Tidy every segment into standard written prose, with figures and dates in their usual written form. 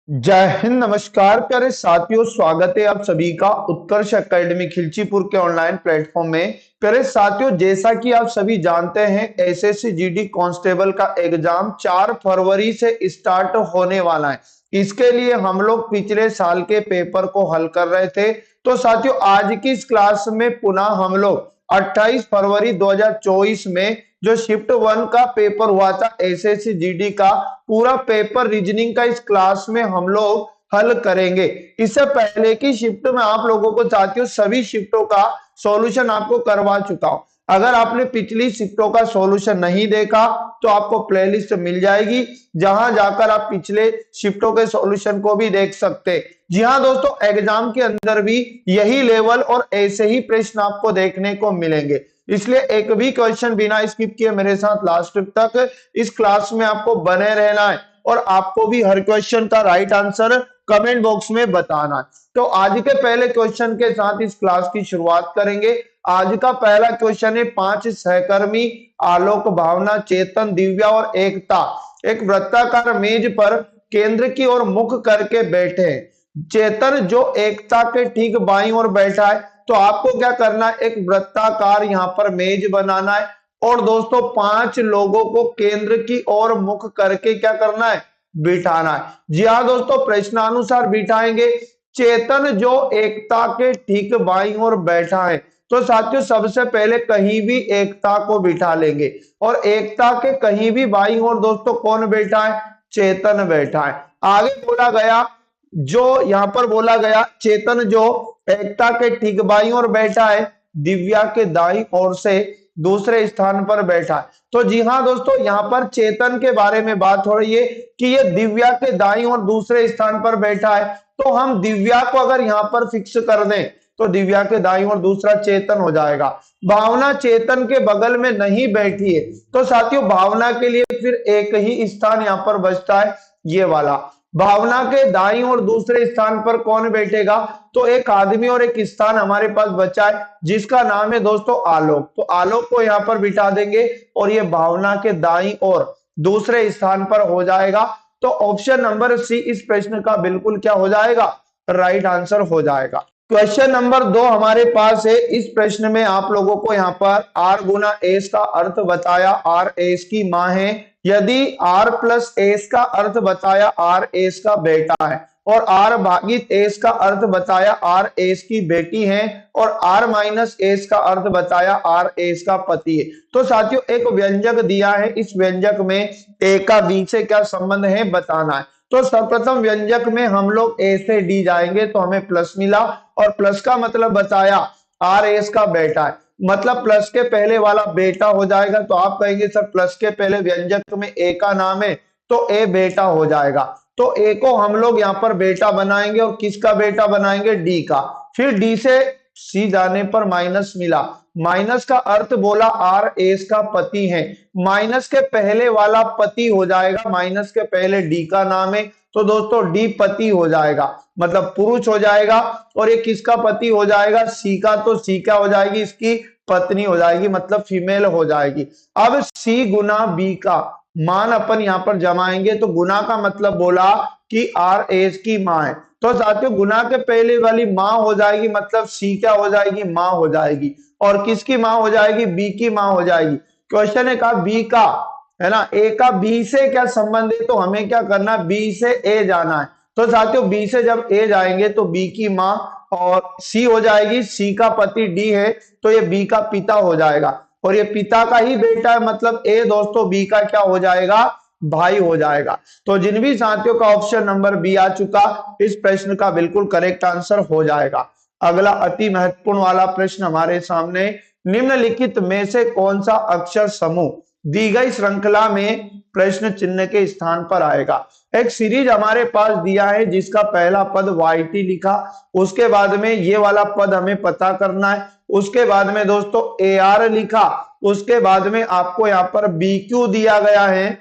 जय हिंद, नमस्कार प्यारे साथियों। स्वागत है आप सभी का उत्कर्ष एकेडमी खिलचीपुर के ऑनलाइन प्लेटफॉर्म में। प्यारे साथियों, जैसा कि आप सभी जानते हैं, एसएससी जीडी कांस्टेबल का एग्जाम 4 फरवरी से स्टार्ट होने वाला है। इसके लिए हम लोग पिछले साल के पेपर को हल कर रहे थे। तो साथियों, आज की इस क्लास में पुनः हम लोग 28 फरवरी 2024 में जो शिफ्ट 1 का पेपर हुआ था एसएससी जीडी का, पूरा पेपर रीजनिंग का इस क्लास में हम लोग हल करेंगे। इससे पहले की शिफ्ट में आप लोगों को साथियों सभी शिफ्टों का सॉल्यूशन आपको करवा चुका हूं। अगर आपने पिछली शिफ्टों का सॉल्यूशन नहीं देखा तो आपको प्लेलिस्ट मिल जाएगी, जहां जाकर आप पिछले शिफ्टों के सॉल्यूशन को भी देख सकते हैं। जी हाँ दोस्तों, एग्जाम के अंदर भी यही लेवल और ऐसे ही प्रश्न आपको देखने को मिलेंगे, इसलिए एक भी क्वेश्चन बिना स्किप किए मेरे साथ लास्ट तक इस क्लास में आपको बने रहना है और आपको भी हर क्वेश्चन का राइट आंसर कमेंट बॉक्स में बताना है। तो आज के पहले क्वेश्चन के साथ इस क्लास की शुरुआत करेंगे। आज का पहला क्वेश्चन है, 5 सहकर्मी आलोक, भावना, चेतन, दिव्या और एकता एक वृत्ताकार मेज पर केंद्र की ओर मुख करके बैठे हैं। चेतन जो एकता के ठीक बाईं ओर बैठा है, तो आपको क्या करना है, एक वृत्ताकार यहां पर मेज बनाना है और दोस्तों 5 लोगों को केंद्र की ओर मुख करके क्या करना है, बिठाना है। जी हाँ दोस्तों, प्रश्नानुसार बिठाएंगे। चेतन जो एकता के ठीक बाईं ओर बैठा है, तो साथियों सबसे पहले कहीं भी एकता को बिठा लेंगे और एकता के कहीं भी बाईं ओर दोस्तों कौन बैठा है, चेतन बैठा है। आगे बोला गया, जो यहां पर बोला गया, चेतन जो एकता के ठीक बाईं ओर बैठा है, दिव्या के दाईं ओर से दूसरे स्थान पर बैठा है। तो जी हाँ दोस्तों, यहाँ पर चेतन के बारे में बात हो रही है कि ये दिव्या के दाईं ओर दूसरे स्थान पर बैठा है। तो हम दिव्या को अगर यहाँ पर फिक्स कर दें तो दिव्या के दाईं ओर दूसरा चेतन हो जाएगा। भावना चेतन के बगल में नहीं बैठी है, तो साथियों भावना के लिए फिर एक ही स्थान यहाँ पर बचता है, ये वाला। भावना के दाईं और दूसरे स्थान पर कौन बैठेगा, तो एक आदमी और एक स्थान हमारे पास बचा है जिसका नाम है दोस्तों आलोक। तो आलोक को यहां पर बिठा देंगे और ये भावना के दाईं और दूसरे स्थान पर हो जाएगा। तो ऑप्शन नंबर सी इस प्रश्न का बिल्कुल क्या हो जाएगा, राइट आंसर हो जाएगा। क्वेश्चन नंबर 2 हमारे पास है। इस प्रश्न में आप लोगों को यहाँ पर आर गुना एस का अर्थ बताया, आर एस की माँ है। यदि आर प्लस एस का अर्थ बताया आर एस का बेटा है, और आर भागित एस का अर्थ बताया आर एस की बेटी है, और आर माइनस एस का अर्थ बताया आर एस का पति है। तो साथियों एक व्यंजक दिया है, इस व्यंजक में ए का बी से क्या संबंध है बताना है। तो सर्वप्रथम व्यंजक में हम लोग ए से डी जाएंगे तो हमें प्लस मिला, और प्लस का मतलब बताया आर एस का बेटा है, मतलब प्लस के पहले वाला बेटा हो जाएगा। तो आप कहेंगे सर प्लस के पहले व्यंजक में ए का नाम है तो ए बेटा हो जाएगा। तो ए को हम लोग यहाँ पर बेटा बनाएंगे और किसका बेटा बनाएंगे, डी का। फिर डी से सी जाने पर माइनस मिला, माइनस का अर्थ बोला आर एस का पति है, माइनस के पहले वाला पति हो जाएगा, माइनस के पहले डी का नाम है तो दोस्तों डी पति हो जाएगा, मतलब पुरुष हो जाएगा। और ये किसका पति हो जाएगा, सी का, तो सी क्या हो जाएगी, इसकी पत्नी हो जाएगी, मतलब फीमेल हो जाएगी। अब सी गुना बी का मान अपन यहाँ पर जमाएंगे, तो गुना का मतलब बोला कि आर एस की माँ है, तो साथियों गुना के पहले वाली माँ हो जाएगी, मतलब सी क्या हो जाएगी, माँ हो जाएगी। और किसकी माँ हो जाएगी, बी की माँ हो जाएगी। क्वेश्चन है कहा बी का, है ना, ए का बी से क्या संबंध है, तो हमें क्या करना, बी से ए जाना है। तो साथियों बी से जब ए जाएंगे तो बी की माँ और सी हो जाएगी, सी का पति डी है तो ये बी का पिता हो जाएगा, और ये पिता का ही बेटा है, मतलब ए दोस्तों बी का क्या हो जाएगा, भाई हो जाएगा। तो जिन भी साथियों का ऑप्शन नंबर बी आ चुका, इस प्रश्न का बिल्कुल करेक्ट आंसर हो जाएगा। अगला अति महत्वपूर्ण वाला प्रश्न हमारे सामने, निम्नलिखित में से कौन सा अक्षर समूह दी गई श्रृंखला में प्रश्न चिन्ह के स्थान पर आएगा। एक सीरीज हमारे पास दिया है जिसका पहला पद वाईटी लिखा, उसके बाद में ये वाला पद हमें पता करना है, उसके बाद में दोस्तों ए आर लिखा, उसके बाद में आपको यहाँ पर बी क्यू दिया गया है,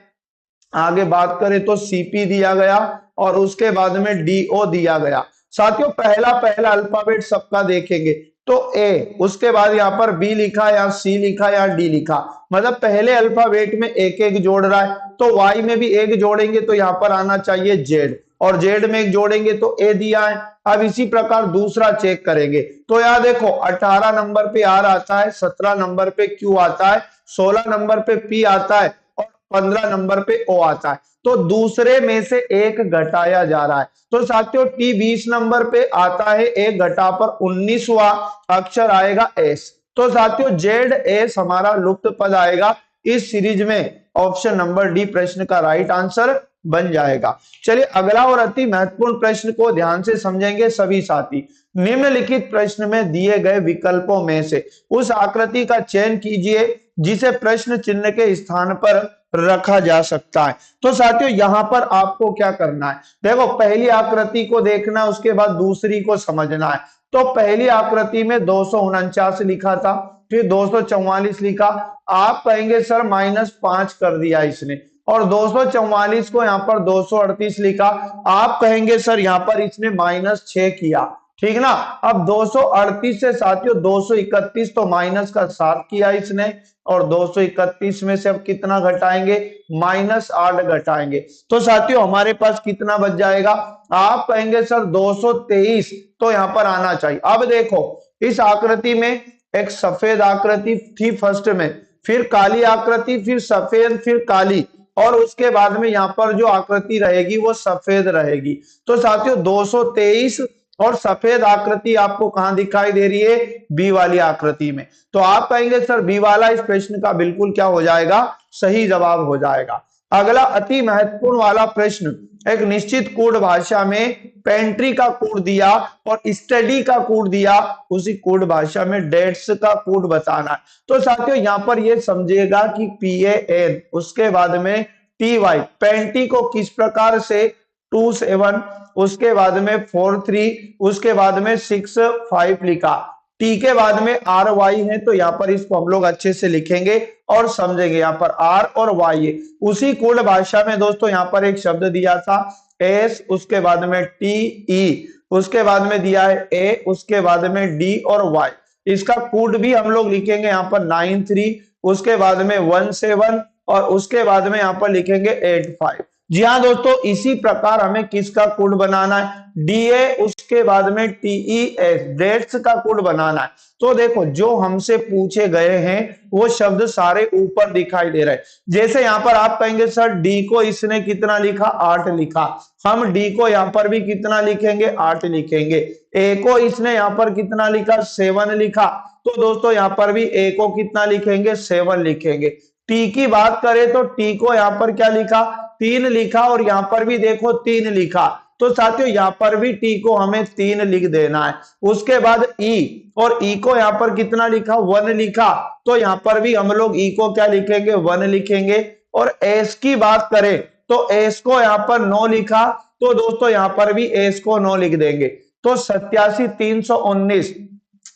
आगे बात करें तो सीपी दिया गया, और उसके बाद में डीओ दिया गया। साथियों पहला अल्फाबेट सबका देखेंगे तो ए, उसके बाद यहाँ पर बी लिखा या सी लिखा या डी लिखा, मतलब पहले अल्फाबेट में एक एक जोड़ रहा है। तो y में भी एक जोड़ेंगे तो यहाँ पर आना चाहिए z, और z में एक जोड़ेंगे तो a दिया है। अब इसी प्रकार दूसरा चेक करेंगे तो यहाँ देखो 18 नंबर पे r आता है, 17 नंबर पे q आता है, 16 नंबर पे p आता है और 15 नंबर पे o आता है। तो दूसरे में से एक घटाया जा रहा है। तो साथियों t 20 नंबर पे आता है, एक घटा पर 19वां अक्षर आएगा s। तो साथियों ZS हमारा लुप्त पद आएगा इस सीरीज में। ऑप्शन नंबर डी प्रश्न का राइट आंसर बन जाएगा। चलिए अगला और अति महत्वपूर्ण प्रश्न को ध्यान से समझेंगे सभी साथी। निम्नलिखित प्रश्न में दिए गए विकल्पों में से उस आकृति का चयन कीजिए जिसे प्रश्न चिन्ह के स्थान पर रखा जा सकता है। तो साथियों यहां पर आपको क्या करना है, देखो पहली आकृति को देखना, उसके बाद दूसरी को समझना है। तो पहली आकृति में 249 लिखा था, फिर 244 लिखा। आप कहेंगे सर -5 कर दिया इसने, और 244 को यहाँ पर 238 लिखा। आप कहेंगे सर यहाँ पर इसने -6 किया, ठीक ना। अब 238 से साथियों 231 तो माइनस का 7 किया इसने, और 231 में से अब कितना घटाएंगे, -8 घटाएंगे। तो साथियों हमारे पास कितना बच जाएगा, आप कहेंगे सर 223, तो यहाँ पर आना चाहिए। अब देखो इस आकृति में एक सफेद आकृति थी फर्स्ट में, फिर काली आकृति, फिर सफेद, फिर काली, और उसके बाद में यहाँ पर जो आकृति रहेगी वो सफेद रहेगी। तो साथियों 223 और सफेद आकृति आपको कहां दिखाई दे रही है, बी वाली आकृति में। तो आप कहेंगे सर बी वाला इस प्रश्न का बिल्कुल क्या हो जाएगा, सही जवाब हो जाएगा। अगला अति महत्वपूर्ण वाला प्रश्न, एक निश्चित कोड भाषा में पेंट्री का कोड दिया और स्टडी का कोड दिया, उसी कोड भाषा में डेट्स का कोड बताना है। तो साथियों यहां पर ये समझिएगा कि PAN उसके बाद में TY पेंटी को किस प्रकार से 27, उसके बाद में 43, उसके बाद में 65 लिखा, टी के बाद में RY है, तो यहाँ पर इसको हम लोग अच्छे से लिखेंगे और समझेंगे। यहाँ पर R और Y है, उसी कोड भाषा में दोस्तों यहाँ पर एक शब्द दिया था S, उसके बाद में TE, उसके बाद में दिया है A, उसके बाद में D और Y। इसका कोड भी हम लोग लिखेंगे यहाँ पर 93, उसके बाद में 17 और उसके बाद में यहाँ पर लिखेंगे 85। जी हाँ दोस्तों, इसी प्रकार हमें किसका कोड बनाना है, DA, उसके बाद में TES डेट्स का कोड बनाना है। तो देखो जो हमसे पूछे गए हैं वो शब्द सारे ऊपर दिखाई दे रहे हैं। जैसे यहाँ पर आप कहेंगे सर D को इसने कितना लिखा, 8 लिखा, हम D को यहाँ पर भी कितना लिखेंगे, 8 लिखेंगे। A को इसने यहाँ पर कितना लिखा, 7 लिखा, तो दोस्तों यहाँ पर भी A को कितना लिखेंगे, 7 लिखेंगे। T की बात करें तो T को यहाँ पर क्या लिखा, 3 लिखा, और यहाँ पर भी देखो 3 लिखा। तो साथियों यहाँ पर भी T को हमें 3 लिख देना है। उसके बाद E, और E को यहाँ पर कितना लिखा, 1 लिखा, तो यहाँ पर भी हम लोग E को क्या लिखेंगे, 1 लिखेंगे। और S की बात करें तो S को यहाँ पर 9 लिखा, तो दोस्तों यहाँ पर भी S को 9 लिख देंगे। तो 87 319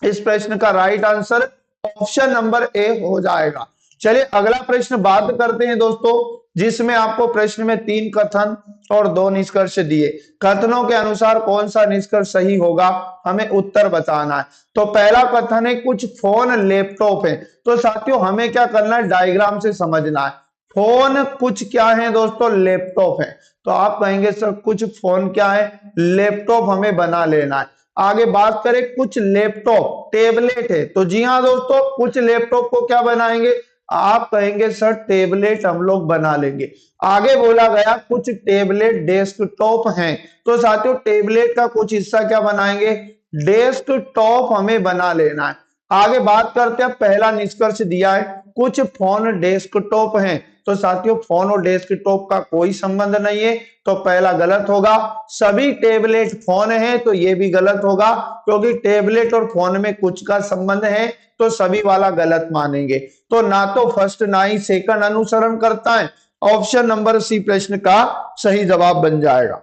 इस प्रश्न का right answer option number A हो जाएगा। चलिए अगला प्रश्न बात करते हैं दोस्तों, जिसमें आपको प्रश्न में 3 कथन और 2 निष्कर्ष दिए। कथनों के अनुसार कौन सा निष्कर्ष सही होगा, हमें उत्तर बताना है। तो पहला कथन है कुछ फोन लैपटॉप है। तो साथियों हमें क्या करना है, डायग्राम से समझना है। फोन कुछ क्या है दोस्तों, लैपटॉप है। तो आप कहेंगे सर कुछ फोन क्या है, लैपटॉप हमें बना लेना है। आगे बात करें कुछ लैपटॉप टेबलेट है, तो जी हाँ दोस्तों कुछ लैपटॉप को क्या बनाएंगे, आप कहेंगे सर टेबलेट हम लोग बना लेंगे। आगे बोला गया कुछ टेबलेट डेस्कटॉप हैं, तो साथियों टेबलेट का कुछ हिस्सा क्या बनाएंगे, डेस्कटॉप हमें बना लेना है। आगे बात करते हैं, पहला निष्कर्ष दिया है कुछ फोन डेस्कटॉप हैं, तो साथियों फोन और डेस्कटॉप का कोई संबंध नहीं है, तो पहला गलत होगा। सभी टेबलेट फोन है, तो ये भी गलत होगा, क्योंकि टेबलेट और फोन में कुछ का संबंध है, तो सभी वाला गलत मानेंगे। तो ना तो फर्स्ट ना ही सेकंड अनुसरण करता है। ऑप्शन नंबर सी प्रश्न का सही जवाब बन जाएगा।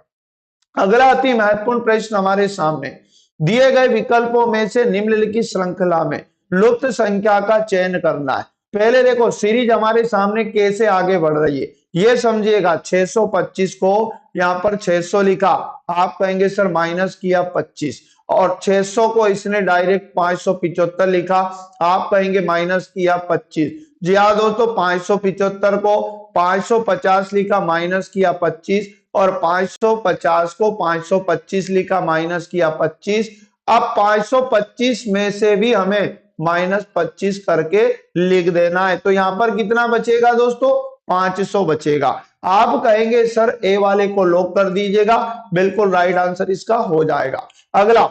अगला अति महत्वपूर्ण प्रश्न हमारे सामने, दिए गए विकल्पों में से निम्नलिखित श्रृंखला में लुप्त संख्या का चयन करना है। पहले देखो सीरीज हमारे सामने कैसे आगे बढ़ रही है, ये समझिएगा। 625 को यहाँ पर 600 लिखा, आप कहेंगे सर माइनस किया 25, और 600 को इसने डायरेक्ट 575 लिखा, आप कहेंगे माइनस किया 25। जी हाँ दोस्तों, 575 को 550 लिखा, माइनस किया 25, और 550 को 525 लिखा, माइनस किया 25। अब 525 में से भी हमें -25 करके लिख देना है। तो यहां पर कितना बचेगा दोस्तों? 500 बचेगा। आप कहेंगे सर ए वाले को लॉक कर दीजिएगा, बिल्कुल राइट आंसर इसका हो जाएगा। अगला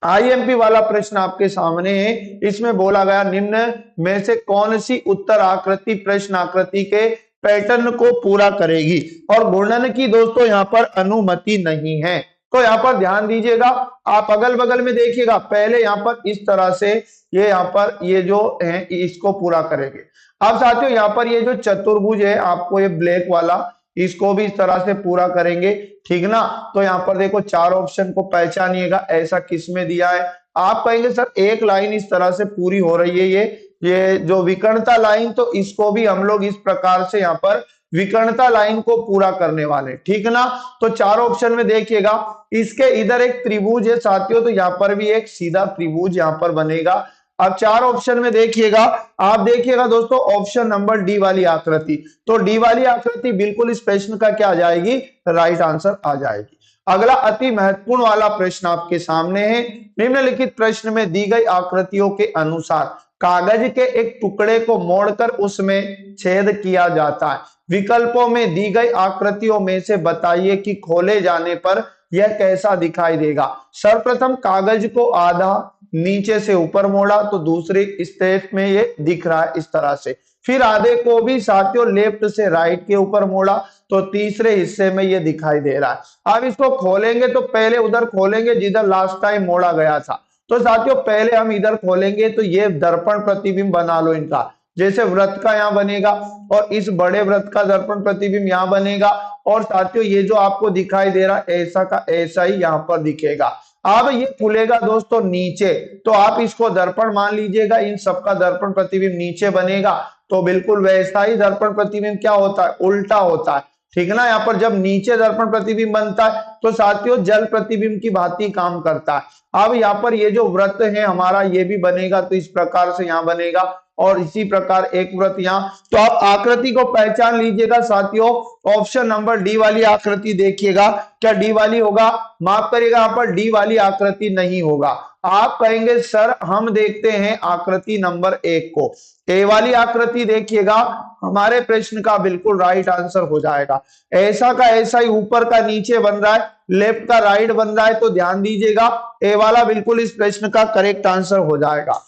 आईएमपी वाला प्रश्न आपके सामने है। इसमें बोला गया निम्न में से कौन सी उत्तर आकृति प्रश्न आकृति के पैटर्न को पूरा करेगी, और गुणन की दोस्तों यहां पर अनुमति नहीं है। तो यहां पर ध्यान दीजिएगा, आप अगल बगल में देखिएगा, पहले यहां पर इस तरह से ये यहां पर ये जो है इसको पूरा करेंगे। अब साथियों यहां पर ये जो चतुर्भुज है आपको ये ब्लैक वाला, इसको भी इस तरह से पूरा करेंगे, ठीक ना। तो यहाँ पर देखो चार ऑप्शन को पहचानिएगा, ऐसा किस में दिया है। आप कहेंगे सर एक लाइन इस तरह से पूरी हो रही है, ये जो विकर्णता लाइन, तो इसको भी हम लोग इस प्रकार से यहाँ पर विकर्णता लाइन को पूरा करने वाले, ठीक ना। तो चार ऑप्शन में देखिएगा, इसके इधर एक त्रिभुज है साथियों, तो यहाँ पर भी एक सीधा त्रिभुज यहाँ पर बनेगा। अब चार ऑप्शन में देखिएगा, आप देखिएगा दोस्तों ऑप्शन नंबर डी वाली आकृति, तो डी वाली आकृति बिल्कुल इस प्रश्न का क्या आ जाएगी? राइट आंसर आ जाएगी। अगला अति महत्वपूर्ण वाला प्रश्न आपके सामने है। निम्नलिखित प्रश्न में दी गई आकृतियों के अनुसार कागज के एक टुकड़े को मोड़कर उसमें छेद किया जाता है। विकल्पों में दी गई आकृतियों में से बताइए कि खोले जाने पर यह कैसा दिखाई देगा। सर्वप्रथम कागज को आधा नीचे से ऊपर मोड़ा, तो दूसरे स्टेप में ये दिख रहा है इस तरह से। फिर आधे को भी साथियों लेफ्ट से राइट के ऊपर मोड़ा, तो तीसरे हिस्से में ये दिखाई दे रहा है। अब इसको खोलेंगे तो पहले उधर खोलेंगे जिधर लास्ट टाइम मोड़ा गया था। तो साथियों पहले हम इधर खोलेंगे, तो ये दर्पण प्रतिबिंब बना लो इनका, जैसे वृत्त का यहाँ बनेगा और इस बड़े वृत्त का दर्पण प्रतिबिंब यहाँ बनेगा, और साथियों ये जो आपको दिखाई दे रहा है ऐसा का ऐसा ही यहाँ पर दिखेगा। अब ये खुलेगा दोस्तों नीचे, तो आप इसको दर्पण मान लीजिएगा, इन सबका दर्पण प्रतिबिंब नीचे बनेगा। तो बिल्कुल वैसा ही दर्पण प्रतिबिंब क्या होता है? उल्टा होता है, ठीक है ना। यहाँ पर जब नीचे दर्पण प्रतिबिंब बनता है तो साथियों जल प्रतिबिंब की भांति काम करता है। अब यहाँ पर ये जो वृत्त है हमारा ये भी बनेगा, तो इस प्रकार से यहाँ बनेगा, और इसी प्रकार एक वृत्त यहाँ। तो आप आकृति को पहचान लीजिएगा साथियों, ऑप्शन नंबर डी वाली आकृति देखिएगा, क्या डी वाली होगा? माफ करिएगा, यहाँ पर डी वाली आकृति नहीं होगा। आप कहेंगे सर हम देखते हैं आकृति नंबर 1 को, ए वाली आकृति देखिएगा, हमारे प्रश्न का बिल्कुल राइट आंसर हो जाएगा। ऐसा का ऐसा ही ऊपर का नीचे बन रहा है, लेफ्ट का राइट बन रहा है, तो ध्यान दीजिएगा ए वाला बिल्कुल इस प्रश्न का करेक्ट आंसर हो जाएगा।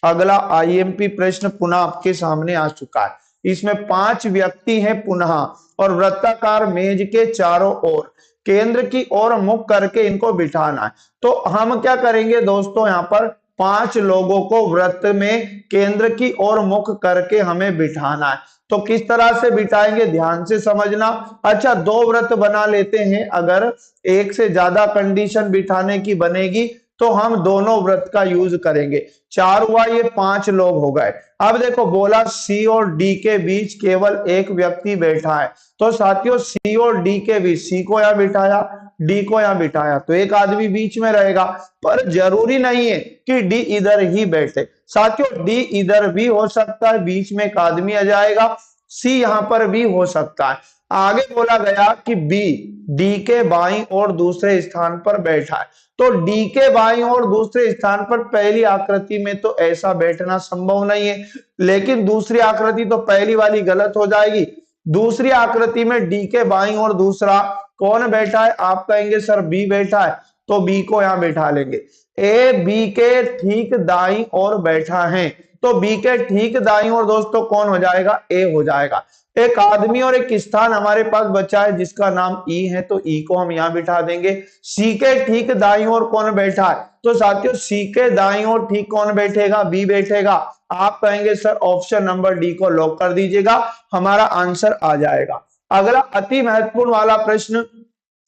अगला आईएमपी प्रश्न पुनः आपके सामने आ चुका है। इसमें 5 व्यक्ति हैं पुनः, और वृत्ताकार मेज के चारों ओर केंद्र की ओर मुख करके इनको बिठाना है। तो हम क्या करेंगे दोस्तों, यहाँ पर 5 लोगों को वृत्त में केंद्र की ओर मुख करके हमें बिठाना है। तो किस तरह से बिठाएंगे ध्यान से समझना। अच्छा 2 वृत्त बना लेते हैं, अगर एक से ज्यादा कंडीशन बिठाने की बनेगी तो हम दोनों वृत्त का यूज करेंगे। 4 हुआ, ये 5 लोग हो गए। अब देखो बोला सी और डी के बीच केवल एक व्यक्ति बैठा है, तो साथियों सी और डी के बीच, सी को यहां बिठाया, डी को यहां बिठाया, तो एक आदमी बीच में रहेगा। पर जरूरी नहीं है कि डी इधर ही बैठे साथियों, डी इधर भी हो सकता है, बीच में एक आदमी आ जाएगा, सी यहां पर भी हो सकता है। आगे बोला गया कि बी डी के बाईं और दूसरे स्थान पर बैठा है, तो डी के बाईं और दूसरे स्थान पर पहली आकृति में तो ऐसा बैठना संभव नहीं है, लेकिन दूसरी आकृति तो पहली वाली गलत हो जाएगी। दूसरी आकृति में डी के बाईं और दूसरा कौन बैठा है? आप कहेंगे सर बी बैठा है, तो बी को यहां बैठा लेंगे। ए बी के ठीक दाईं ओर बैठा है, तो बी के ठीक दाईं ओर दोस्तों कौन हो जाएगा? ए हो जाएगा। एक आदमी और एक स्थान हमारे पास बचा है जिसका नाम ई है, तो ई को हम यहां बिठा देंगे। सी के ठीक दाईं ओर कौन बैठा है? तो साथियों सी के दाईं ओर ठीक कौन बैठेगा? बी बैठेगा। आप कहेंगे सर ऑप्शन नंबर डी को लॉक कर दीजिएगा, हमारा आंसर आ जाएगा। अगला अति महत्वपूर्ण वाला प्रश्न,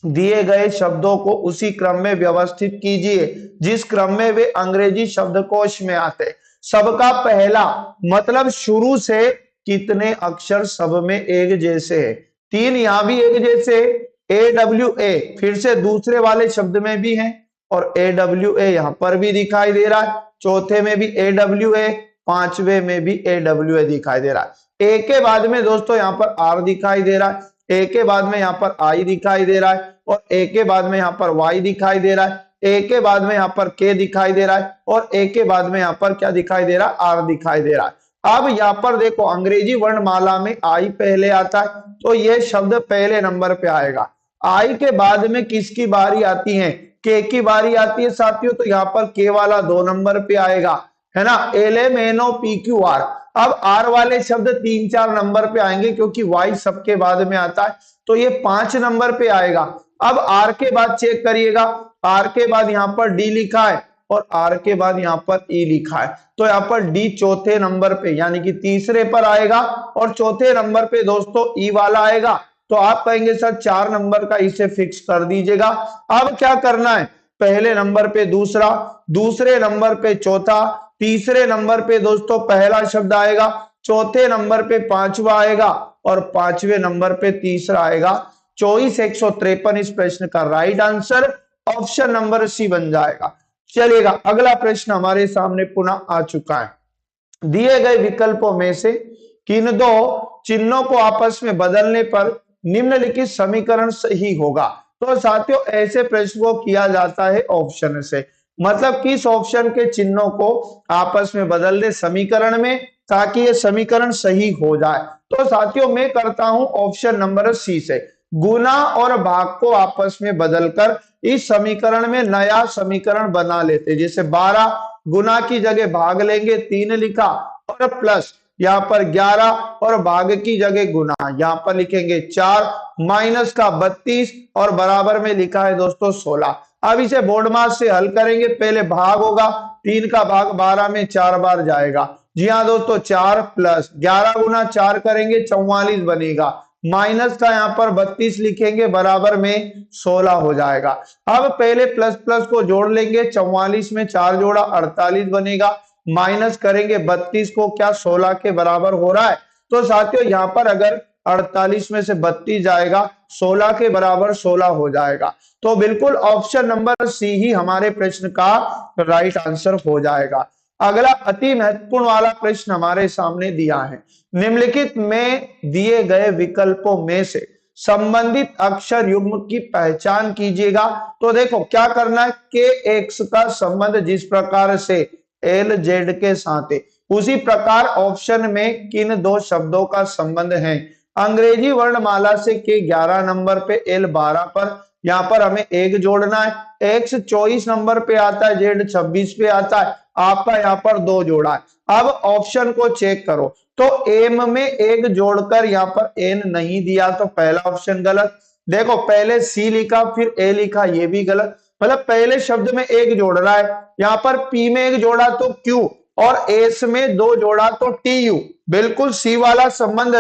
दिए गए शब्दों को उसी क्रम में व्यवस्थित कीजिए जिस क्रम में वे अंग्रेजी शब्दकोश में आते। सबका पहला मतलब शुरू से कितने अक्षर सब में एक जैसे है? 3 यहां भी एक जैसे, AWA फिर से दूसरे वाले शब्द में भी है, और AWA यहां पर भी दिखाई दे रहा है, चौथे में भी AWA, 5वें में भी AWA दिखाई दे रहा है। ए के बाद में दोस्तों यहाँ पर आर दिखाई दे रहा है, ए के बाद में यहाँ पर आई दिखाई दे रहा है, और ए के बाद में यहाँ पर वाई दिखाई दे रहा है, ए के बाद में यहाँ पर के दिखाई दे रहा है, और ए के बाद में यहाँ पर क्या दिखाई दे रहा है, आर दिखाई दे रहा है। अब यहाँ पर देखो अंग्रेजी वर्णमाला में आई पहले आता है, तो ये शब्द पहले नंबर पे आएगा। आई के बाद में किसकी बारी आती है, के की बारी आती है साथियों, तो यहाँ पर के वाला 2 नंबर पे आएगा, है ना, LMNOPQR। अब आर वाले शब्द 3-4 नंबर पे आएंगे क्योंकि वाई सबके बाद में आता है, तो ये 5 नंबर पे आएगा। अब आर के बाद चेक करिएगा, आर के बाद यहाँ पर डी लिखा है और आर के बाद यहाँ पर ई लिखा है, तो यहाँ पर डी चौथे नंबर पे यानी कि तीसरे पर आएगा, और चौथे नंबर पे दोस्तों ई वाला आएगा। तो आप कहेंगे सर 4 नंबर का इसे फिक्स कर दीजिएगा। अब क्या करना है, पहले नंबर पे दूसरा, दूसरे नंबर पे चौथा, तीसरे नंबर पे दोस्तों पहला शब्द आएगा, चौथे नंबर पे पांचवा आएगा, और पांचवें नंबर पे तीसरा आएगा। 24,153 इस प्रश्न का right answer option number C बन जाएगा। चलिएगा अगला प्रश्न हमारे सामने पुनः आ चुका है। दिए गए विकल्पों में से किन 2 चिन्हों को आपस में बदलने पर निम्नलिखित समीकरण सही होगा। तो साथियों ऐसे प्रश्न को किया जाता है ऑप्शन से, मतलब किस ऑप्शन के चिन्हों को आपस में बदल दे समीकरण में ताकि ये समीकरण सही हो जाए। तो साथियों मैं करता हूं ऑप्शन नंबर सी से, गुना और भाग को आपस में बदलकर इस समीकरण में नया समीकरण बना लेते। जैसे 12 गुना की जगह भाग लेंगे 3 लिखा, और प्लस यहाँ पर 11 और भाग की जगह गुना यहाँ पर लिखेंगे 4, माइनस का 32 और बराबर में लिखा है दोस्तों 16। अब इसे बोर्ड मास से हल करेंगे, पहले भाग होगा, 3 का भाग 12 में 4 बार जाएगा। जी हाँ दोस्तों 4 प्लस 11 गुना 4 करेंगे 44 बनेगा, माइनस का यहाँ पर 32 लिखेंगे बराबर में 16 हो जाएगा। अब पहले प्लस प्लस को जोड़ लेंगे, 44 में 4 जोड़ा 48 बनेगा, माइनस करेंगे 32 को, क्या 16 के बराबर हो रहा है। तो साथियों यहाँ पर अगर 48 में से 32 जाएगा 16 के बराबर 16 हो जाएगा। तो बिल्कुल ऑप्शन नंबर सी ही हमारे प्रश्न का राइट आंसर हो जाएगा। अगला अति महत्वपूर्ण वाला प्रश्न हमारे सामने दिया है, निम्नलिखित में दिए गए विकल्पों में से संबंधित अक्षर युग्म की पहचान कीजिएगा। तो देखो क्या करना है, के एक्स का संबंध जिस प्रकार से एल जेड के साथ है उसी प्रकार ऑप्शन में किन 2 शब्दों का संबंध है। अंग्रेजी वर्णमाला से के 11 नंबर पे, एल 12 पर, यहाँ पर हमें एक जोड़ना है, एक्स 24 नंबर पे आता है, जेड 26 पे आता है, आपका यहाँ पर 2 जोड़ा है। अब ऑप्शन को चेक करो, तो एम में एक जोड़कर यहाँ पर एन नहीं दिया तो पहला ऑप्शन गलत। देखो पहले सी लिखा फिर ए लिखा, ये भी गलत, मतलब पहले शब्द में एक जोड़ रहा है, यहाँ पर पी में एक जोड़ा तो क्यू, और एस में 2 जोड़ा तो टी यू। बिल्कुल सी वाला संबंध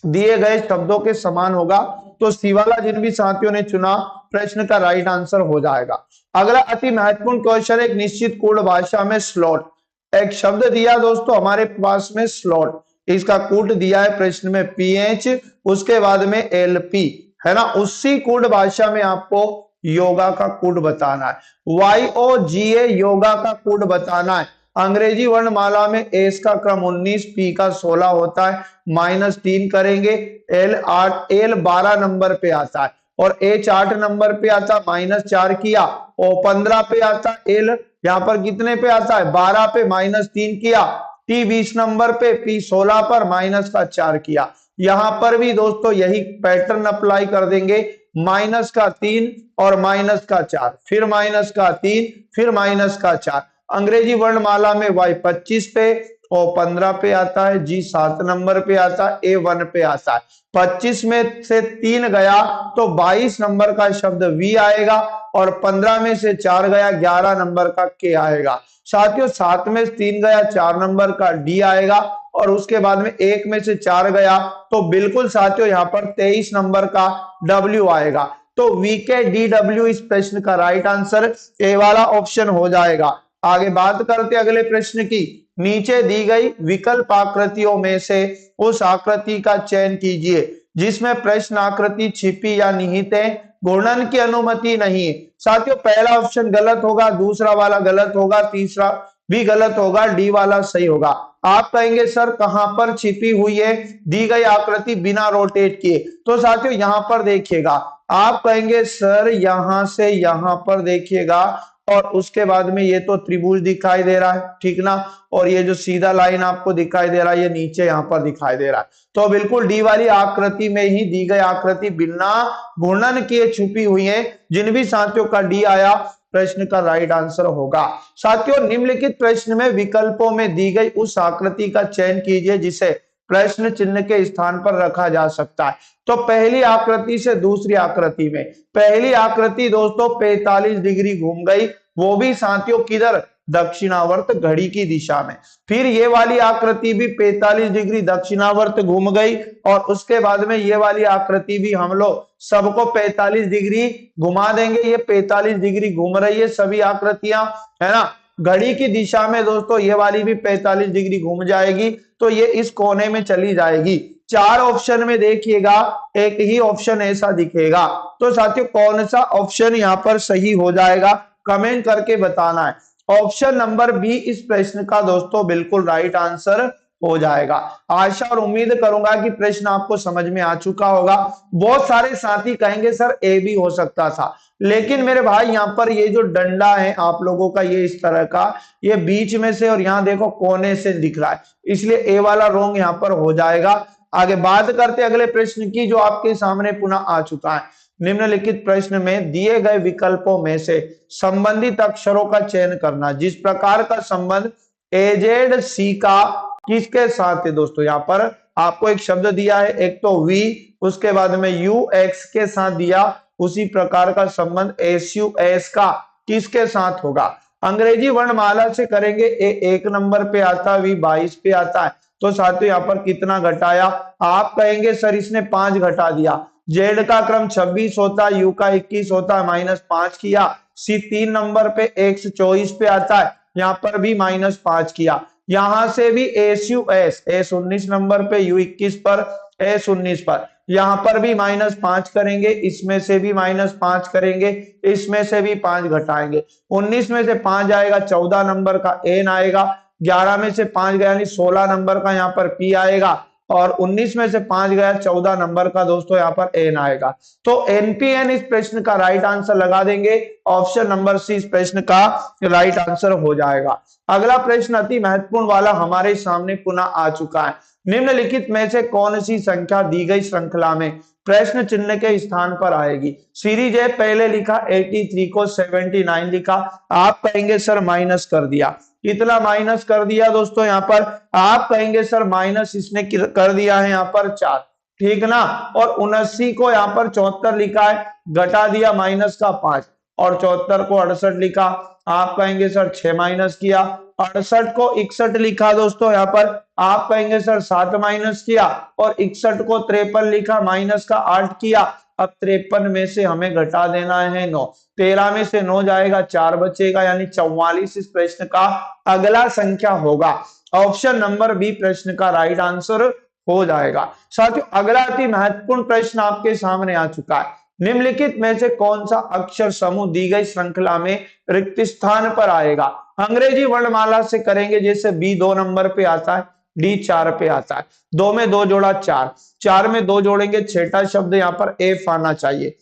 दिए गए शब्दों के समान होगा, तो सी वाला जिन भी साथियों ने चुना प्रश्न का राइट आंसर हो जाएगा। अगला अति महत्वपूर्ण क्वेश्चन, एक निश्चित कूट भाषा में स्लॉट, एक शब्द दिया दोस्तों हमारे पास में स्लॉट, इसका कूट दिया है प्रश्न में पीएच, उसके बाद में एलपी, है ना, उसी कूट भाषा में आपको योगा का कूट बताना है, YOGA योगा का कूट बताना है। अंग्रेजी वर्णमाला में एस का क्रम 19, पी का 16 होता है, -3 करेंगे, एल 12 नंबर पे आता है, और एच 8 नंबर पे आता है, -4 किया, और 15 पे आता है, एल यहाँ पर कितने पे आता है 12 पे, -3 किया, टी 20 नंबर पे, पी 16 पर, -4 किया। यहां पर भी दोस्तों यही पैटर्न अप्लाई कर देंगे, -3 और -4, फिर -3, फिर -4। अंग्रेजी वर्णमाला में वाई 25 पे और 15 पे आता है, जी 7 नंबर पे आता है, ए 1 पे आता है। 25 में से 3 गया तो 22 नंबर का शब्द वी आएगा, और 15 में से 4 गया 11 नंबर का के आएगा। साथियों 7 में से 3 गया 4 नंबर का डी आएगा, और उसके बाद में 1 में से 4 गया तो बिल्कुल साथियों यहाँ पर 23 नंबर का डब्ल्यू आएगा। तो वी के डी डब्ल्यू इस प्रश्न का राइट आंसर ए वाला ऑप्शन हो जाएगा। आगे बात करते अगले प्रश्न की, नीचे दी गई विकल्प आकृतियों में से उस आकृति का चयन कीजिए जिसमें प्रश्न आकृति छिपी या निहित है, घूर्णन की अनुमति नहीं है। साथियों पहला ऑप्शन गलत होगा, दूसरा वाला गलत होगा, तीसरा भी गलत होगा, डी वाला सही होगा। आप कहेंगे सर कहां पर छिपी हुई है दी गई आकृति बिना रोटेट किए, तो साथियों यहां पर देखिएगा, आप कहेंगे सर यहां से यहां पर देखिएगा और उसके बाद में ये तो त्रिभुज दिखाई दे रहा है, ठीक ना, और ये जो सीधा लाइन आपको दिखाई दे रहा है ये नीचे यहां पर दिखाई दे रहा है, तो बिल्कुल डी वाली आकृति में ही दी गई आकृति बिना घूर्णन किए छुपी हुई है। जिन भी साथियों का डी आया प्रश्न का राइट आंसर होगा। साथियों निम्नलिखित प्रश्न में विकल्पों में दी गई उस आकृति का चयन कीजिए जिसे प्रश्न चिन्ह के स्थान पर रखा जा सकता है। तो पहली आकृति से दूसरी आकृति में, पहली आकृति दोस्तों 45 डिग्री घूम गई, वो भी साथियों किधर, दक्षिणावर्त घड़ी की दिशा में। फिर ये वाली आकृति भी 45 डिग्री दक्षिणावर्त घूम गई और उसके बाद में ये वाली आकृति भी हम लोग सबको 45 डिग्री घुमा देंगे। ये 45 डिग्री घूम रही है सभी आकृतियां, है ना, घड़ी की दिशा में दोस्तों ये वाली भी 45 डिग्री घूम जाएगी, तो ये इस कोने में चली जाएगी। चार ऑप्शन में देखिएगा एक ही ऑप्शन ऐसा दिखेगा, तो साथियों कौन सा ऑप्शन यहाँ पर सही हो जाएगा कमेंट करके बताना है। ऑप्शन नंबर बी इस प्रश्न का दोस्तों बिल्कुल राइट आंसर हो जाएगा। आशा और उम्मीद करूंगा कि प्रश्न आपको समझ में आ चुका होगा। बहुत सारे साथी कहेंगे सर ए भी हो सकता था, लेकिन मेरे भाई यहाँ पर ये जो डंडा है आप लोगों का ये इस तरह का, ये बीच में से और यहाँ देखो कोने से दिख रहा है, इसलिए ए वाला रॉन्ग यहाँ पर हो जाएगा। आगे बात करते अगले प्रश्न की जो आपके सामने पुनः आ चुका है। निम्नलिखित प्रश्न में दिए गए विकल्पों में से संबंधित अक्षरों का चयन करना। जिस प्रकार का संबंध एजेड सी का किसके साथ है दोस्तों, यहाँ पर आपको एक शब्द दिया है, एक तो वी, उसके बाद में यू एक्स के साथ दिया, उसी प्रकार का संबंध एस यू एस का किसके साथ होगा। अंग्रेजी वर्णमाला से करेंगे ए 1 नंबर पे आता है, वी 22 पे आता है, तो साथियों यहाँ पर कितना घटाया, आप कहेंगे सर इसने 5 घटा दिया। जेड का क्रम 26 होता है, यू का 21 होता है, -5 किया। सी 3 नंबर पे एक्स 24 पे आता है, यहाँ पर भी -5 किया। यहां से भी S U S, S 19 number पे, यू 21 पर, एस 19 पर, यहां पर भी -5 करेंगे, इसमें से भी -5 करेंगे, इसमें से भी 5 घटाएंगे। 19 में से 5 जाएगा 14 नंबर का एन आएगा, 11 में से 5 गया यानी 16 नंबर का यहाँ पर पी आएगा, और 19 में से 5 गया 14 नंबर का दोस्तों यहाँ पर एन आएगा। तो एनपीएन इस प्रश्न का राइट आंसर लगा देंगे, ऑप्शन नंबर सी इस प्रश्न का राइट आंसर हो जाएगा। अगला प्रश्न अति महत्वपूर्ण वाला हमारे सामने पुनः आ चुका है। निम्नलिखित में से कौन सी संख्या दी गई श्रृंखला में प्रश्न चिन्ह के स्थान पर आएगी। सीरीज ए पहले लिखा 83 को 79 लिखा, आप कहेंगे सर माइनस कर दिया, कितना माइनस कर दिया दोस्तों, यहाँ पर आप कहेंगे सर माइनस इसने कर दिया है यहाँ पर 4, ठीक ना, और 79 को यहाँ पर 74 लिखा है, घटा दिया माइनस का 5, और 74 को 68 लिखा, आप कहेंगे सर 6 माइनस किया। 68 को 61 लिखा दोस्तों यहाँ पर, आप कहेंगे सर 7 माइनस किया, और 61 को 53 लिखा, माइनस का 8 किया। अब 53 में से हमें घटा देना है 9, 13 में से 9 जाएगा 4 बचेगा, यानी 44 इस प्रश्न का अगला संख्या होगा। ऑप्शन नंबर बी प्रश्न का राइट आंसर हो जाएगा। साथियों अगला अति महत्वपूर्ण प्रश्न आपके सामने आ चुका है। निम्नलिखित में से कौन सा अक्षर समूह दी गई श्रृंखला में रिक्त स्थान पर आएगा। अंग्रेजी वर्णमाला से करेंगे, जैसे बी 2 नंबर पे आता है, डी 4 पे आता है, 2 में 2 जोड़ा 4, 4 में 2 जोड़ेंगे, छठा शब्द यहाँ पर एफ आना चाहिए।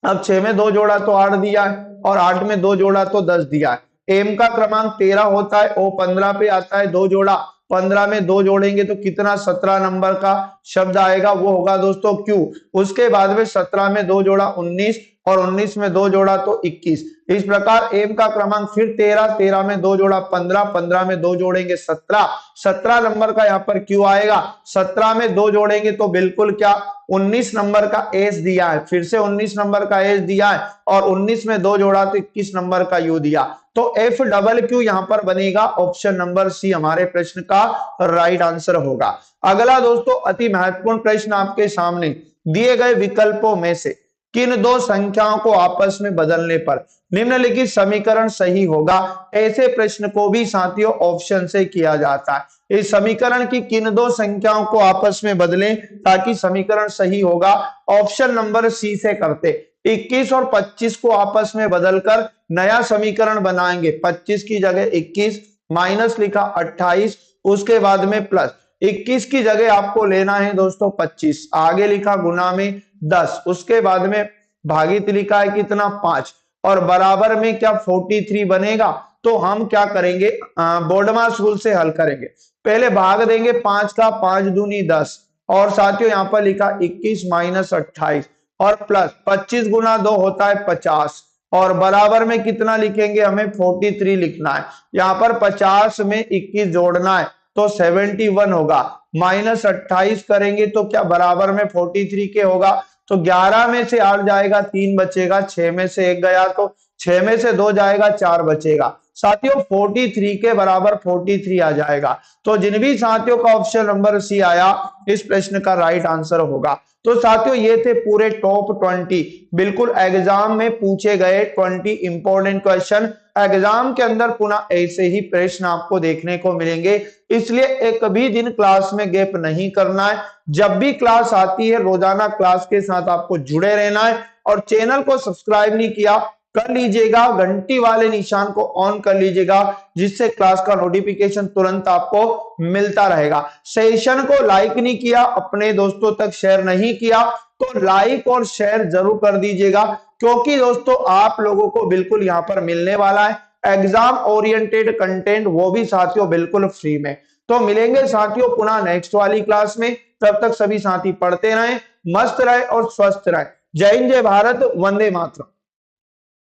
अब 6 में 2 जोड़ा तो 8 दिया है, और 8 में 2 जोड़ा तो 10 दिया है। एम का क्रमांक 13 होता है, ओ 15 पे आता है, 2 जोड़ा, 15 में 2 जोड़ेंगे तो कितना 17 नंबर का शब्द आएगा, वो होगा दोस्तों क्यू। उसके बाद में 17 में 2 जोड़ा 19, और 19 में 2 जोड़ा तो 21। इस प्रकार एम का क्रमांक फिर 13, 13 में 2 जोड़ा 15, 15 में 2 जोड़ेंगे 17, 17 नंबर का यहाँ पर क्यू आएगा। 17 में 2 जोड़ेंगे तो बिल्कुल क्या 19 नंबर का एस दिया है, फिर से 19 नंबर का एस दिया है, और 19 में 2 जोड़ा तो 21 नंबर का यू दिया, तो एफ डबल क्यू यहाँ पर बनेगा। ऑप्शन नंबर सी हमारे प्रश्न का राइट आंसर होगा। अगला दोस्तों अति महत्वपूर्ण प्रश्न आपके सामने, दिए गए विकल्पों में से किन दो संख्याओं को आपस में बदलने पर निम्नलिखित समीकरण सही होगा। ऐसे प्रश्न को भी साथियों ऑप्शन से किया जाता है। इस समीकरण की किन दो संख्याओं को आपस में बदलें ताकि समीकरण सही होगा, ऑप्शन नंबर सी से करते। 21 और 25 को आपस में बदलकर नया समीकरण बनाएंगे, 25 की जगह 21 माइनस लिखा 28, उसके बाद में प्लस 21 की जगह आपको लेना है दोस्तों 25, आगे लिखा गुना में 10, उसके बाद में भागित लिखा है कितना 5 और बराबर में क्या 43 बनेगा। तो हम क्या करेंगे, बोर्डमास रूल से हल करेंगे। पहले भाग देंगे 5 का, 5 दूनी 10 और साथियों यहां पर लिखा 21 माइनस 28 और प्लस 25 गुना 2 होता है 50 और बराबर में कितना लिखेंगे, हमें 43 लिखना है। यहाँ पर 50 में 21 जोड़ना है तो 71 होगा, माइनस 28 करेंगे तो क्या बराबर में 43 के होगा। तो 11 में से 8 जाएगा 3 बचेगा, 6 में से 1 गया तो 6 में से 2 जाएगा 4 बचेगा। साथियों 43 के बराबर 43 आ जाएगा। तो जिन भी साथियों का ऑप्शन नंबर सी आया इस प्रश्न का राइट आंसर होगा। तो साथियों ये थे पूरे टॉप 20 बिल्कुल एग्जाम में पूछे गए 20 इंपॉर्टेंट क्वेश्चन। एग्जाम के अंदर पुनः ऐसे ही प्रश्न आपको देखने को मिलेंगे, इसलिए एक भी दिन क्लास में गैप नहीं करना है। जब भी क्लास आती है रोजाना क्लास के साथ आपको जुड़े रहना है और चैनल को सब्सक्राइब नहीं किया कर लीजिएगा, घंटी वाले निशान को ऑन कर लीजिएगा जिससे क्लास का नोटिफिकेशन तुरंत आपको मिलता रहेगा। सेशन को लाइक नहीं किया, अपने दोस्तों तक शेयर नहीं किया तो लाइक और शेयर जरूर कर दीजिएगा, क्योंकि दोस्तों आप लोगों को बिल्कुल यहां पर मिलने वाला है एग्जाम ओरिएंटेड कंटेंट, वो भी साथियों बिल्कुल फ्री में। तो मिलेंगे साथियों पुनः नेक्स्ट वाली क्लास में, तब तक सभी साथी पढ़ते रहें, मस्त रहे और स्वस्थ रहे। जय हिंद, जय भारत, वंदे मातरम।